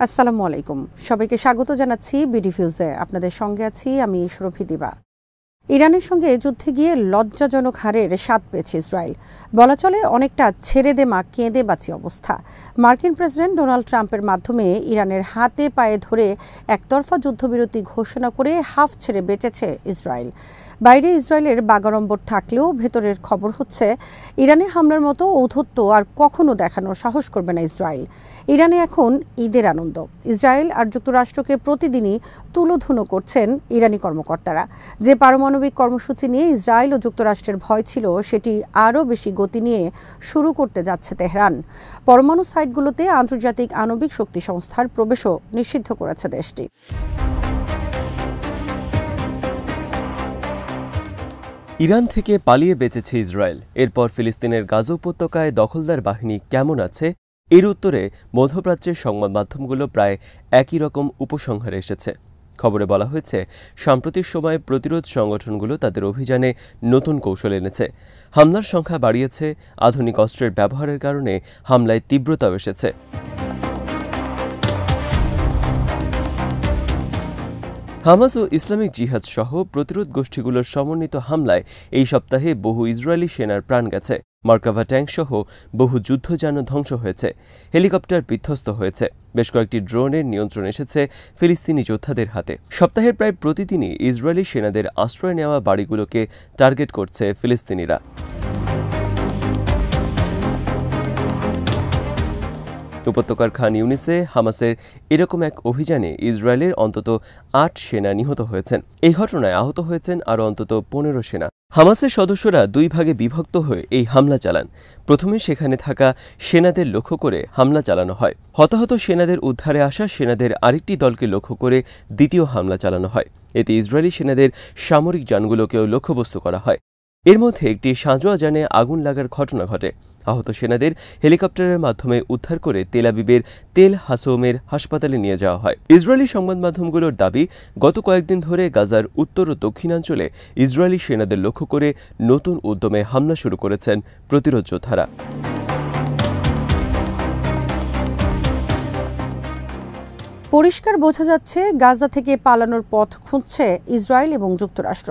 আসসালামু আলাইকুম। সবাইকে স্বাগত জানাচ্ছি বিডি ফিউজে। আপনাদের সঙ্গে আছি আমি সুরভি দিবা। ইরানের সঙ্গে যুদ্ধে গিয়ে লজ্জাজনক হারের স্বাদ পেয়েছে ইসরায়েল। বলা চলে অনেকটা ছেড়ে দে মা কেঁদে বাঁচি অবস্থা। মার্কিন প্রেসিডেন্ট ডোনাল্ড ট্রাম্পের মাধ্যমে ইরানের হাতে পায়ে ধরে একতরফা যুদ্ধবিরতি ঘোষণা করে হাফ ছেড়ে বেঁচেছে ইসরায়েল। বাইরে ইসরায়েলের বাগাড়ম্বর থাকলেও ভেতরের খবর হচ্ছে ইরানে হামলার মতো ঔদ্ধত্য আর কখনো দেখানোর সাহস করবে না ইসরায়েল। ইরানে এখন ঈদের আনন্দ। ইসরায়েল আর যুক্তরাষ্ট্রকে প্রতিদিনই তুলোধুনো করছেন ইরানি কর্মকর্তারা। যে পারমাণবিক কর্মসূচি নিয়ে ইসরায়েল ও যুক্তরাষ্ট্রের ভয় ছিল সেটি আরও বেশি গতি নিয়ে শুরু করতে যাচ্ছে তেহরান। পরমাণু সাইটগুলোতে আন্তর্জাতিক আণবিক শক্তি সংস্থার প্রবেশও নিষিদ্ধ করেছে দেশটি। ইরান থেকে পালিয়ে বেঁচেছে ইসরায়েল। এরপর ফিলিস্তিনের গাজা উপত্যকায় দখলদার বাহিনী কেমন আছে এর উত্তরে মধ্যপ্রাচ্যের সংবাদ মাধ্যমগুলো প্রায় একই রকম উপসংহারে এসেছে। খবরে বলা হয়েছে সাম্প্রতিক সময়ে প্রতিরোধ সংগঠনগুলো তাদের অভিযানে নতুন কৌশল এনেছে, হামলার সংখ্যা বাড়িয়েছে, আধুনিক অস্ত্রের ব্যবহারের কারণে হামলায় তীব্রতাও এসেছে। হামাস ও ইসলামিক জিহাদ সহ প্রতিরোধ গোষ্ঠীগুলোর সমন্বিত হামলায় এই সপ্তাহে বহু ইসরায়েলি সেনার প্রাণ গেছে। মার্কাভা ট্যাঙ্ক সহ বহু যুদ্ধযান ধ্বংস হয়েছে, হেলিকপ্টার বিধ্বস্ত হয়েছে, বেশ কয়েকটি ড্রোনের নিয়ন্ত্রণ এসেছে ফিলিস্তিনি যোদ্ধাদের হাতে। সপ্তাহের প্রায় প্রতিদিনই ইসরায়েলি সেনাদের আশ্রয় নেওয়া বাড়িগুলোকে টার্গেট করছে ফিলিস্তিনিরা। উপত্যকার খান ইউনিসে হামাসের এরকম এক অভিযানে ইসরায়েলের অন্তত ৮ সেনা নিহত হয়েছেন। এই ঘটনায় আহত হয়েছেন আরও অন্তত ১৫ সেনা। হামাসের সদস্যরা দুই ভাগে বিভক্ত হয়ে এই হামলা চালান। প্রথমে সেখানে থাকা সেনাদের লক্ষ্য করে হামলা চালানো হয়। হতাহত সেনাদের উদ্ধারে আসা সেনাদের আরেকটি দলকে লক্ষ্য করে দ্বিতীয় হামলা চালানো হয়। এতে ইসরায়েলি সেনাদের সামরিক যানগুলোকেও লক্ষ্যবস্তু করা হয়। এর মধ্যে একটি সাঁজোয়া যানে আগুন লাগার ঘটনা ঘটে। আহত সেনাদের হেলিকপ্টারের মাধ্যমে উদ্ধার করে তেল আবিবের তেল হাসোমের হাসপাতালে নিয়ে যাওয়া হয়। ইসরায়েলি সংবাদ মাধ্যমগুলোর দাবি, গত কয়েকদিন ধরে গাজার উত্তর ও দক্ষিণাঞ্চলে ইসরায়েলি সেনাদের লক্ষ্য করে নতুন উদ্যমে হামলা শুরু করেছেন প্রতিরোধ যোদ্ধারা। পরিষ্কার বোঝা যাচ্ছে গাজা থেকে পালানোর পথ খুঁজছে ইসরায়েল এবং যুক্তরাষ্ট্র।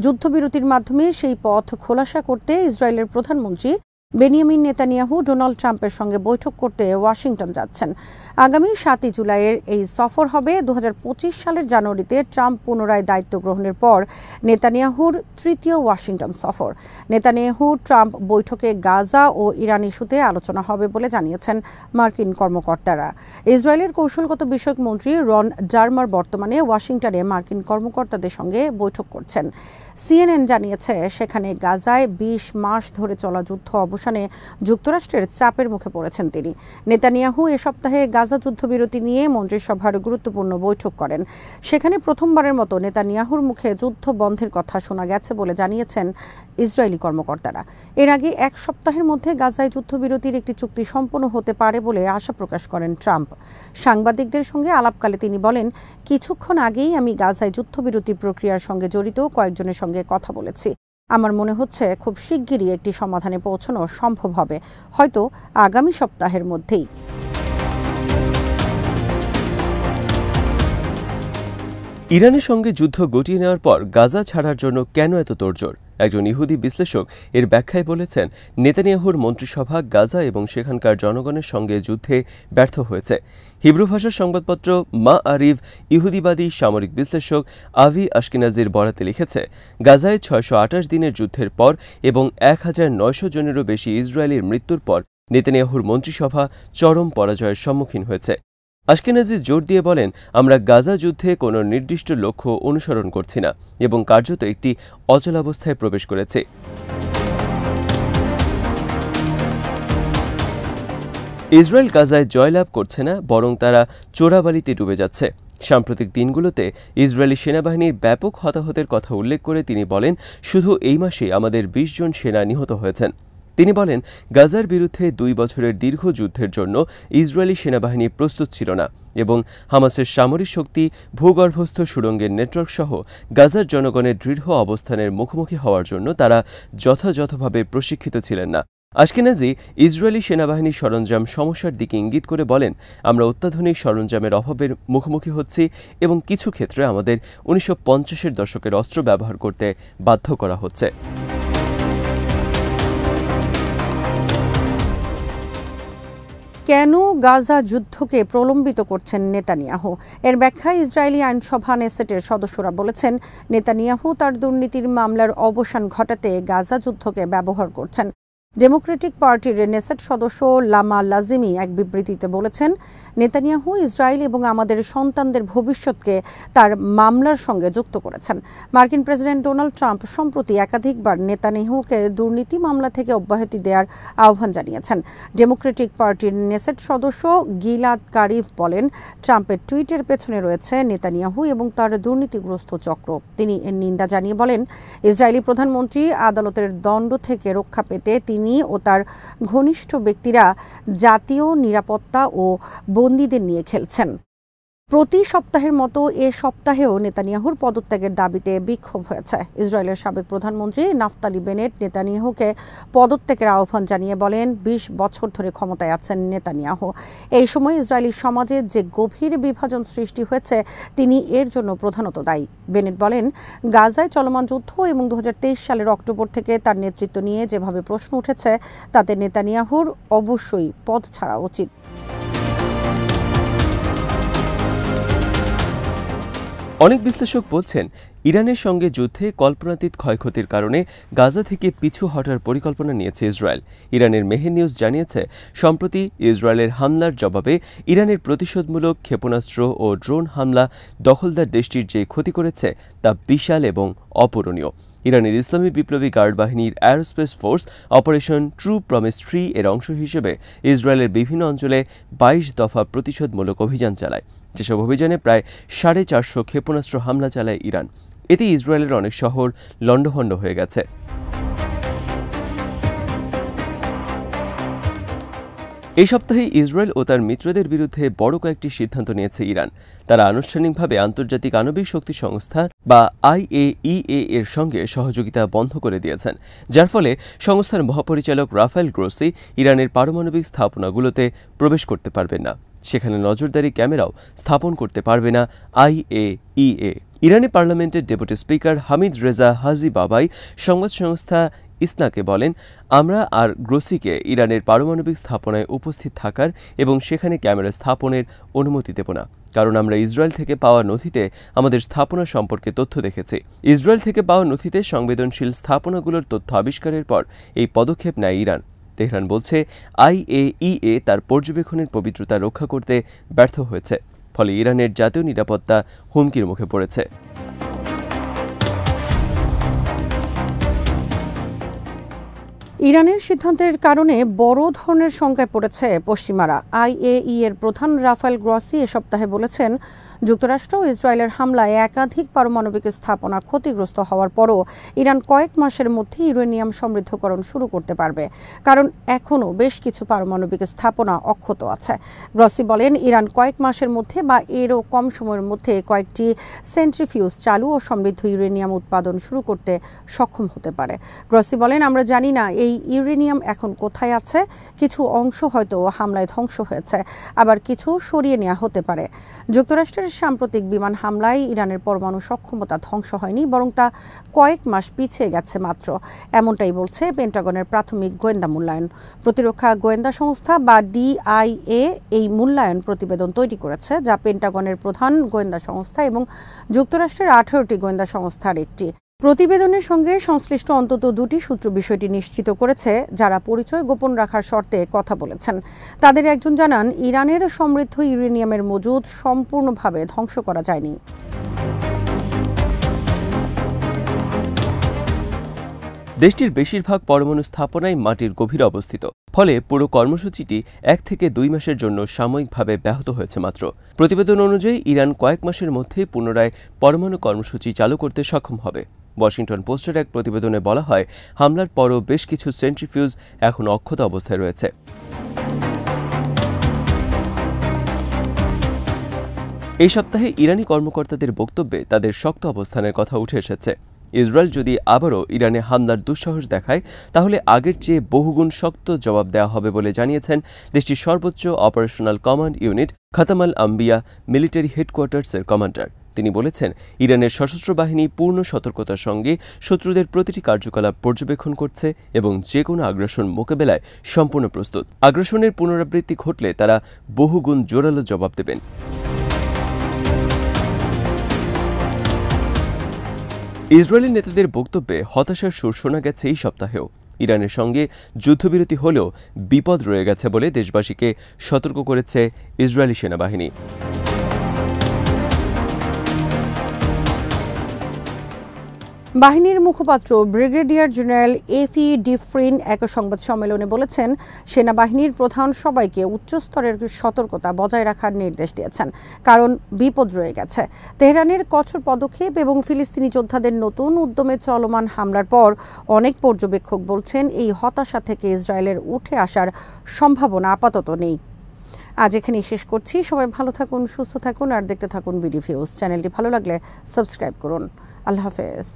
যুদ্ধবিরতির মাধ্যমে সেই পথ খোলাসা করতে ইসরায়েলের প্রধানমন্ত্রী বেনিয়ামিন নেতানিয়াহু ডোনাল্ড ট্রাম্পের সঙ্গে বৈঠক করতে ওয়াশিংটন যাচ্ছেন। আগামী ৭ই জুলাইয়ের এই সফর হবে ২০২৫ সালের জানুয়ারিতে ট্রাম্প পুনরায় দায়িত্ব গ্রহণের পর নেতানিয়াহুর তৃতীয় ওয়াশিংটন সফর। নেতানিয়াহু ট্রাম্প বৈঠকে গাজা ও ইরান ইস্যুতে আলোচনা হবে বলে জানিয়েছেন মার্কিন কর্মকর্তারা। ইসরায়েলের কৌশলগত বিষয়ক মন্ত্রী রন ডারমার বর্তমানে ওয়াশিংটনে মার্কিন কর্মকর্তাদের সঙ্গে বৈঠক করছেন। সিএনএন জানিয়েছে সেখানে গাজায় ২০ মাস ধরে চলা যুদ্ধ অবসানে যুক্তরাষ্ট্রের চাপের মুখে পড়েছেন তিনি। নেতানিয়াহু এ সপ্তাহে গাজা যুদ্ধবিরতি নিয়ে মন্ত্রিসভার গুরুত্বপূর্ণ বৈঠক করেন। সেখানে প্রথমবারের মতো নেতানিয়াহুর মুখে যুদ্ধ বন্ধের কথা শোনা গেছে বলে জানিয়েছেন ইসরায়েলি কর্মকর্তারা। এর আগে এক সপ্তাহের মধ্যে গাজায় যুদ্ধবিরতির একটি চুক্তি সম্পন্ন হতে পারে বলে আশা প্রকাশ করেন ট্রাম্প। সাংবাদিকদের সঙ্গে আলাপকালে তিনি বলেন, কিছুক্ষণ আগেই আমি গাজায় যুদ্ধবিরতি প্রক্রিয়ার সঙ্গে জড়িত কয়েকজনের সঙ্গে কথা বলেছি। আমার মনে হচ্ছে খুব শিগগিরই একটি সমাধানে পৌঁছানো সম্ভব হবে, হয়তো আগামী সপ্তাহের মধ্যেই। ইরানের সঙ্গে যুদ্ধ গুটিয়ে নেওয়ার পর গাজা ছাড়ার জন্য কেন এত তোড়জোড়? একজন ইহুদি বিশ্লেষক এর ব্যাখ্যায় বলেছেন, নেতানিয়াহুর মন্ত্রিসভা গাজা এবং সেখানকার জনগণের সঙ্গে যুদ্ধে ব্যর্থ হয়েছে। হিব্রু ভাষার সংবাদপত্র মা আরিভ ইহুদিবাদী সামরিক বিশ্লেষক আভি আশকিনাজির বরাতে লিখেছে, গাজায় ৬২৮ দিনের যুদ্ধের পর এবং ১৯০০ জনেরও বেশি ইসরায়েলির মৃত্যুর পর নেতানিয়াহুর মন্ত্রিসভা চরম পরাজয়ের সম্মুখীন হয়েছে। আশকেনাজি জোর দিয়ে বলেন, আমরা গাজা যুদ্ধে কোনো নির্দিষ্ট লক্ষ্য অনুসরণ করছি না এবং কার্যত একটি অচলাবস্থায় প্রবেশ করেছি। ইসরায়েল গাজায় জয়লাভ করছে না, বরং তারা চোরাবালিতে ডুবে যাচ্ছে। সাম্প্রতিক দিনগুলোতে ইসরায়েলি সেনাবাহিনীর ব্যাপক হতাহতের কথা উল্লেখ করে তিনি বলেন, শুধু এই মাসে আমাদের ২০ জন সেনা নিহত হয়েছেন। তিনি বলেন, গাজার বিরুদ্ধে ২ বছরের দীর্ঘ যুদ্ধের জন্য ইসরায়েলি সেনাবাহিনী প্রস্তুত ছিল না এবং হামাসের সামরিক শক্তি, ভূগর্ভস্থ সুড়ঙ্গের নেটওয়ার্ক সহ গাজার জনগণের দৃঢ় অবস্থানের মুখোমুখি হওয়ার জন্য তারা যথাযথভাবে প্রশিক্ষিত ছিলেন না। আশকেনাজি ইসরায়েলি সেনাবাহিনীর সরঞ্জাম সমস্যার দিকে ইঙ্গিত করে বলেন, আমরা অত্যাধুনিক সরঞ্জামের অভাবের মুখোমুখি হচ্ছি এবং কিছু ক্ষেত্রে আমাদের 1950-এর দশকের অস্ত্র ব্যবহার করতে বাধ্য করা হচ্ছে। কেন গাজা যুদ্ধকে প্রলম্বিত করছেন নেতানিয়াহু? এর ব্যাখ্যায় ইসরায়েলি আইনসভা নেসেটের সদস্যরা বলেছেন, নেতানিয়াহু তার দুর্নীতির মামলার অবসান ঘটাতে গাজা যুদ্ধকে ব্যবহার করছেন। ডেমোক্রেটিক পার্টির নেসেট সদস্য লামা লাজিমি এক বিবৃতিতে বলেছেন, নেতানিয়াহু ইসরায়েল এবং আমাদের সন্তানদের ভবিষ্যৎকে তার মামলার সঙ্গে যুক্ত করেছেন। মার্কিন প্রেসিডেন্ট ডোনাল্ড ট্রাম্প সম্প্রতি একাধিকবার নেতানিয়াহুকে দুর্নীতি মামলা থেকে অব্যাহতি দেওয়ার আহ্বান জানিয়েছেন। ডেমোক্রেটিক পার্টির নেসেট সদস্য গিলাদ কারিফ বলেন, ট্রাম্পের টুইটের পেছনে রয়েছে নেতানিয়াহু এবং তার দুর্নীতিগ্রস্ত চক্র। তিনি এর নিন্দা জানিয়ে বলেন, ইসরায়েলি প্রধানমন্ত্রী আদালতের দণ্ড থেকে রক্ষা পেতে তিনি ও তার ঘনিষ্ঠ ব্যক্তিরা জাতীয় নিরাপত্তা ও বন্দীদের নিয়ে খেলছেন। প্রতি সপ্তাহের মতো এ সপ্তাহেও নেতানিয়াহুর পদত্যাগের দাবিতে বিক্ষোভ হয়েছে। ইসরায়েলের সাবেক প্রধানমন্ত্রী নাফতালি বেনেট নেতানিয়াহুকে পদত্যাগের আহ্বান জানিয়ে বলেন, 20 বছর ধরে ক্ষমতায় আছেন নেতানিয়াহু। এই সময় ইসরায়েলি সমাজে যে গভীর বিভাজন সৃষ্টি হয়েছে তিনি এর জন্য প্রধানত দায়ী। বেনেট বলেন, গাজায় চলমান যুদ্ধ এবং 2023 সালের অক্টোবর থেকে তার নেতৃত্ব নিয়ে যেভাবে প্রশ্ন উঠেছে তাতে নেতানিয়াহুর অবশ্যই পদ ছাড়া উচিত। অনেক বিশ্লেষক বলছেন, ইরানের সঙ্গে যুদ্ধে কল্পনাতীত ক্ষয়ক্ষতির কারণে গাজা থেকে পিছু হটার পরিকল্পনা নিয়েছে ইসরায়েল। ইরানের মেহের নিউজ জানিয়েছে, সম্প্রতি ইসরায়েলের হামলার জবাবে ইরানের প্রতিশোধমূলক ক্ষেপণাস্ত্র ও ড্রোন হামলা দখলদার দেশটির যে ক্ষতি করেছে তা বিশাল এবং অপূরণীয়। ইরানের ইসলামী বিপ্লবী গার্ড বাহিনীর aerospace force operation true promise 3 এর অংশ হিসেবে ইসরায়েলের বিভিন্ন অঞ্চলে 22 দফা প্রতিশোধমূলক অভিযান চালায়। যেসব অভিযানে প্রায় 450 ক্ষেপণাস্ত্র হামলা চালায় ইরান। এতে ইসরায়েলের অনেক শহর লণ্ডভণ্ড হয়ে গেছে। এই সপ্তাহে ইসরায়েল ও তার মিত্রদের বিরুদ্ধে বড় কয়েকটি সিদ্ধান্ত নিয়েছে ইরান। তারা আনুষ্ঠানিকভাবে আন্তর্জাতিক আণবিক শক্তি সংস্থা বা IAEA এর সঙ্গে সহযোগিতা বন্ধ করে দিয়েছেন, যার ফলে সংস্থার মহাপরিচালক রাফায়েল গ্রোসি ইরানের পারমাণবিক স্থাপনাগুলোতে প্রবেশ করতে পারবেন না। সেখানে নজরদারি ক্যামেরাও স্থাপন করতে পারবে না IAEA। ইরানি পার্লামেন্টের ডেপুটি স্পিকার হামিদ রেজা হাজি বাবাই সংবাদ সংস্থা ইসনাকে বলেন, আমরা আর গ্রোসিকে ইরানের পারমাণবিক স্থাপনায় উপস্থিত থাকার এবং সেখানে ক্যামেরা স্থাপনের অনুমতি দেব না, কারণ আমরা ইসরায়েল থেকে পাওয়া নথিতে আমাদের স্থাপনা সম্পর্কে তথ্য দেখেছি। ইসরায়েল থেকে পাওয়া নথিতে সংবেদনশীল স্থাপনাগুলোর তথ্য আবিষ্কারের পর এই পদক্ষেপ নেয় ইরান। তেহরান বলছে, IAEA তার পর্যবেক্ষণের পবিত্রতা রক্ষা করতে ব্যর্থ হয়েছে, ফলে ইরানের জাতীয় নিরাপত্তা হুমকির মুখে পড়েছে। ইরানের সিদ্ধান্তের কারণে বড় ধরনের শঙ্কায় পড়েছে পশ্চিমারা। IAEA এর প্রধান রাফায়েল গ্রসি এ সপ্তাহে বলেছেন, যুক্তরাষ্ট্র ও ইসরায়েলের হামলায় একাধিক পারমাণবিক স্থাপনা ক্ষতিগ্রস্ত হওয়ার পরও ইরান কয়েক মাসের মধ্যে ইউরেনিয়াম সমৃদ্ধকরণ শুরু করতে পারবে, কারণ এখনও বেশ কিছু পারমাণবিক স্থাপনা অক্ষত আছে। গ্রসি বলেন, ইরান কয়েক মাসের মধ্যে বা এরও কম সময়ের মধ্যে কয়েকটি সেন্ট্রিফিউজ চালু ও সমৃদ্ধ ইউরেনিয়াম উৎপাদন শুরু করতে সক্ষম হতে পারে। গ্রসি বলেন, আমরা জানি না এই ইউরেনিয়াম এখন কোথায় আছে। কিছু অংশ হয়তো হামলায় ধ্বংস হয়েছে, আবার কিছু সরিয়ে নেওয়া হতে পারে। যুক্তরাষ্ট্রের সাম্প্রতিক বিমান হামলায় ইরানের পরমাণু সক্ষমতা ধ্বংস হয়নি, বরং তা কয়েক মাস পিছিয়ে গেছে মাত্র, এমনটাই বলছে পেন্টাগনের প্রাথমিক গোয়েন্দা মূল্যায়ন। প্রতিরক্ষা গোয়েন্দা সংস্থা বা DIA এই মূল্যায়ন প্রতিবেদন তৈরি করেছে, যা পেন্টাগনের প্রধান গোয়েন্দা সংস্থা এবং যুক্তরাষ্ট্রের 18টি গোয়েন্দা সংস্থার একটি। প্রতিবেদনের সঙ্গে সংশ্লিষ্ট অন্তত 2টি সূত্র বিষয়টি নিশ্চিত করেছে, যারা পরিচয় গোপন রাখার শর্তে কথা বলেছেন। তাদের একজন জানান, ইরানের সমৃদ্ধ ইউরেনিয়ামের মজুদ সম্পূর্ণভাবে ধ্বংস করা যায়নি। দেশটির বেশিরভাগ পরমাণু স্থাপনাই মাটির গভীরে অবস্থিত, ফলে পুরো কর্মসূচিটি 1 থেকে 2 মাসের জন্য সাময়িকভাবে ব্যাহত হয়েছে মাত্র। প্রতিবেদন অনুযায়ী ইরান কয়েক মাসের মধ্যেই পুনরায় পরমাণু কর্মসূচি চালু করতে সক্ষম হবে। ওয়াশিংটন পোস্টের এক প্রতিবেদনে বলা হয়, হামলার পরও বেশ কিছু সেন্ট্রিফিউজ এখন অক্ষত অবস্থায় রয়েছে। এই সপ্তাহে ইরানি কর্মকর্তাদের বক্তব্যে তাদের শক্ত অবস্থানের কথা উঠে এসেছে। ইসরায়েল যদি আবারও ইরানে হামলার দুঃসাহস দেখায় তাহলে আগের চেয়ে বহুগুণ শক্ত জবাব দেওয়া হবে বলে জানিয়েছেন দেশটির সর্বোচ্চ অপারেশনাল কমান্ড ইউনিট খাতাম আল আম্বিয়া মিলিটারি হেডকোয়ার্টার্সের কমান্ডার। তিনি বলেছেন, ইরানের সশস্ত্র বাহিনী পূর্ণ সতর্কতার সঙ্গে শত্রুদের প্রতিটি কার্যকলাপ পর্যবেক্ষণ করছে এবং যে কোনো আগ্রাসন মোকাবেলায় সম্পূর্ণ প্রস্তুত। আগ্রাসনের পুনরাবৃত্তি ঘটলে তারা বহুগুণ জোরালো জবাব দেবেন। ইসরায়েলি নেতাদের বক্তব্যে হতাশার সুর শোনা গেছে এই সপ্তাহেও। ইরানের সঙ্গে যুদ্ধবিরতি হলেও বিপদ রয়ে গেছে বলে দেশবাসীকে সতর্ক করেছে ইসরায়েলি সেনাবাহিনী। বাহিনীর মুখপাত্র ব্রিগেডিয়ার জেনারেল এফি ডিফ্রিন এক সংবাদ সম্মেলনে বলেছেন, সেনাবাহিনীর প্রধান সবাইকে উচ্চস্তরের সতর্কতা বজায় রাখার নির্দেশ দিয়েছেন, কারণ বিপদ রয়ে গেছে। তেহরানের কঠোর পদক্ষেপ এবং ফিলিস্তিনি যোদ্ধাদের নতুন উদ্যমে চলমান হামলার পর অনেক পর্যবেক্ষক বলছেন, এই হতাশা থেকে ইসরায়েলের উঠে আসার সম্ভাবনা আপাতত নেই। আজ এখানেই শেষ করছি। সবাই ভালো থাকুন, সুস্থ থাকুন আর দেখতে থাকুন বিডি ভিউজ। চ্যানেলটি ভালো লাগলে সাবস্ক্রাইব করুন। আল্লাহ হাফেজ।